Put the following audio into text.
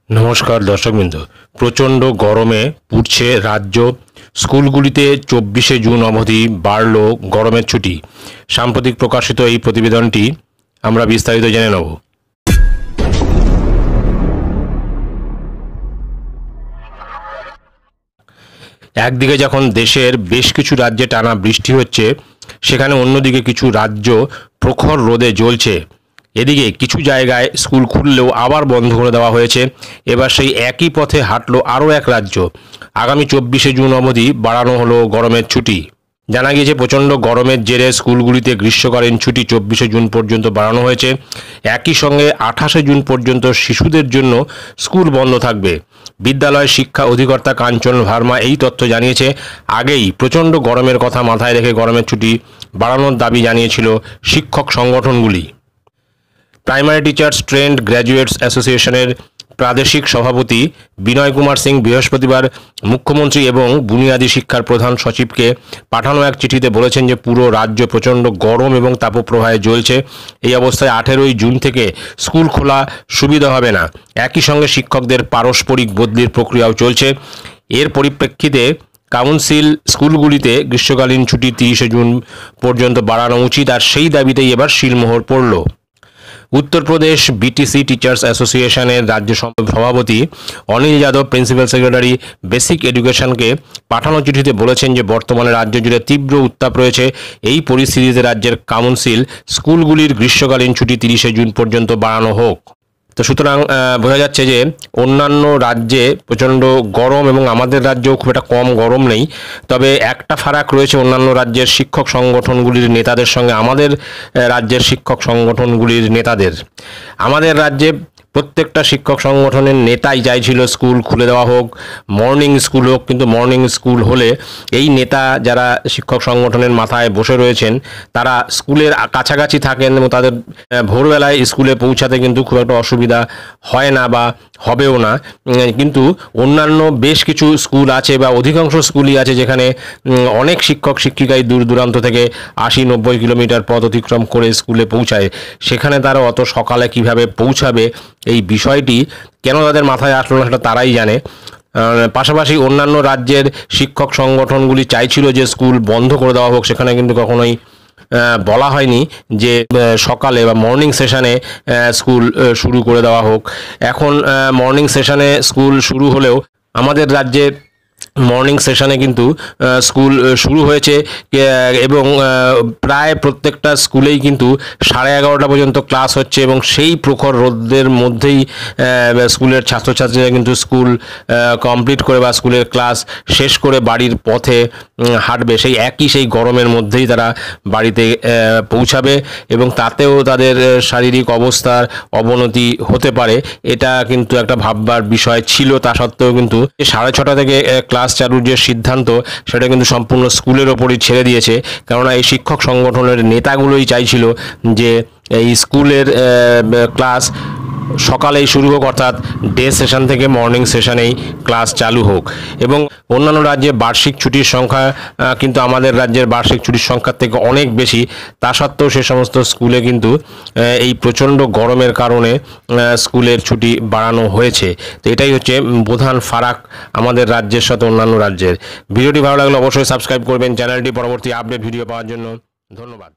नमस्कार दर्शकबृंद। प्रचंड गरमे पुड़ছে राज्य। स्कूलगुलिते 24 जून अवधि बाड़ल गरमेर छुट्टी। साम्प्रतिक प्रकाशित এই प्रतिवेदनটি আমরা বিস্তারিত জেনে নেব। একদিকে যখন দেশের বেশ কিছু রাজ্যে টানা বৃষ্টি হচ্ছে, সেখানে অন্যদিকে কিছু রাজ্য প্রখর রোদে জ্বলছে। এদিকে কিছু জায়গায় স্কুল খুললেও আবার বন্ধ করে দেওয়া হয়েছে। এবার সেই একই পথে হাঁটলো আরও এক রাজ্য। আগামী 24 জুন অবধি বাড়ানো হলো গরমের ছুটি। জানা গিয়েছে প্রচণ্ড গরমের জেরে স্কুলগুলিতে গ্রীষ্মকালীন ছুটি 24 জুন পর্যন্ত বাড়ানো হয়েছে। একই সঙ্গে 28 জুন পর্যন্ত শিশুদের জন্য স্কুল বন্ধ থাকবে। বিদ্যালয় শিক্ষা অধিকর্তা কাঞ্চন ভার্মা এই তথ্য জানিয়েছে। আগেই প্রচণ্ড গরমের কথা মাথায় রেখে গরমের ছুটি বাড়ানোর দাবি জানিয়েছিল শিক্ষক সংগঠনগুলি। প্রাইমারি টিচার্স ট্রেন্ড গ্র্যাজুয়েটস অ্যাসোসিয়েশনের প্রাদেশিক সভাপতি বিনয় কুমার সিং বৃহস্পতিবার মুখ্যমন্ত্রী এবং বুনিয়াদী শিক্ষার প্রধান সচিবকে পাঠানো এক চিঠিতে বলেছেন যে পুরো রাজ্য প্রচণ্ড গরম এবং তাপপ্রবাহে জ্বলছে। এই অবস্থায় 18 জুন থেকে স্কুল খোলা সুবিধা হবে না। একই সঙ্গে শিক্ষকদের পারস্পরিক বদলির প্রক্রিয়াও চলছে। এর পরিপ্রেক্ষিতে কাউন্সিল স্কুলগুলিতে গ্রীষ্মকালীন ছুটি 30 জুন পর্যন্ত বাড়ানো উচিত, আর সেই দাবিতেই এবার শিলমোহর পড়ল। উত্তরপ্রদেশ বিটিসি টিচার্স অ্যাসোসিয়েশনের রাজ্য সভাপতি Anil Yadav principal secretary basic এডুকেশনকে পাঠানো চিঠিতে বলেছেন যে বর্তমানে রাজ্য জুড়ে তীব্র উত্তাপ রয়েছে। এই পরিস্থিতিতে রাজ্যের কাউন্সিল স্কুলগুলির গ্রীষ্মকালীন ছুটি 30 জুন পর্যন্ত বাড়ানো হোক। তো সুতরাং বোঝা যাচ্ছে যে অন্যান্য রাজ্যে প্রচণ্ড গরম এবং আমাদের রাজ্যেও খুব একটা কম গরম নেই। তবে একটা ফারাক রয়েছে অন্যান্য রাজ্যের শিক্ষক সংগঠনগুলির নেতাদের সঙ্গে আমাদের রাজ্যের শিক্ষক সংগঠনগুলির নেতাদের। আমাদের রাজ্যে প্রত্যেকটা শিক্ষক সংগঠনের নেতাই চাইছিল স্কুল খুলে দেওয়া হোক, মর্নিং স্কুল হোক। কিন্তু মর্নিং স্কুল হলে এই নেতা যারা শিক্ষক সংগঠনের মাথায় বসে রয়েছেন তারা স্কুলের কাছাকাছি থাকেন এবং তাদের ভোরবেলায় স্কুলে পৌঁছাতে কিন্তু খুব একটা অসুবিধা হয় না বা হবেও না। কিন্তু অন্যান্য বেশ কিছু স্কুল আছে বা অধিকাংশ স্কুলই আছে যেখানে অনেক শিক্ষক শিক্ষিকাই দূর দূরান্ত থেকে 80-90 কিলোমিটার পথ অতিক্রম করে স্কুলে পৌঁছায়। সেখানে তারা অত সকালে কিভাবে পৌঁছাবে, এই বিষয়টি কেন তাদের মাথায় আসলো না সেটা তারাই জানে। পাশাপাশি অন্যান্য রাজ্যের শিক্ষক সংগঠনগুলি চাইছিল যে স্কুল বন্ধ করে দেওয়া হোক। সেখানে কিন্তু কখনোই বলা হয়নি যে সকালে বা মর্নিং সেশনে স্কুল শুরু করে দেওয়া হোক। এখন মর্নিং সেশনে স্কুল শুরু হলেও আমাদের রাজ্যে মর্নিং সেশনে কিন্তু স্কুল শুরু হয়েছে এবং প্রায় প্রত্যেকটা স্কুলেই কিন্তু 11:30 পর্যন্ত ক্লাস হচ্ছে এবং সেই প্রখর রোদের মধ্যেই স্কুলের ছাত্রছাত্রীরা কিন্তু স্কুল কমপ্লিট করে বা স্কুলের ক্লাস শেষ করে বাড়ির পথে হাঁটবে। সেই গরমের মধ্যেই তারা বাড়িতে পৌঁছাবে এবং তাতেও তাদের শারীরিক অবস্থার অবনতি হতে পারে। এটা কিন্তু একটা ভাববার বিষয় ছিল। তা সত্ত্বেও কিন্তু 6:30 থেকে ক্লাস চালুর যে সিদ্ধান্ত সেটা কিন্তু সম্পূর্ণ স্কুলের ওপরই ছেড়ে দিয়েছে। কেননা এই শিক্ষক সংগঠনের নেতাগুলোই চাইছিল যে এই স্কুলের ক্লাস সকালেই শুরু হোক, অর্থাৎ ডে সেশন থেকে মর্নিং সেশনেই ক্লাস চালু হোক। এবং অন্যান্য রাজ্যে বার্ষিক ছুটির সংখ্যা কিন্তু আমাদের রাজ্যের বার্ষিক ছুটির সংখ্যার থেকে অনেক বেশি। তা সত্ত্বেও সে সমস্ত স্কুলে কিন্তু এই প্রচণ্ড গরমের কারণে স্কুলের ছুটি বাড়ানো হয়েছে। তো এটাই হচ্ছে প্রধান ফারাক আমাদের রাজ্যের সাথে অন্যান্য রাজ্যের। ভিডিওটি ভালো লাগলে অবশ্যই সাবস্ক্রাইব করবেন চ্যানেলটি। পরবর্তী আপডেট ভিডিও পাওয়ার জন্য ধন্যবাদ।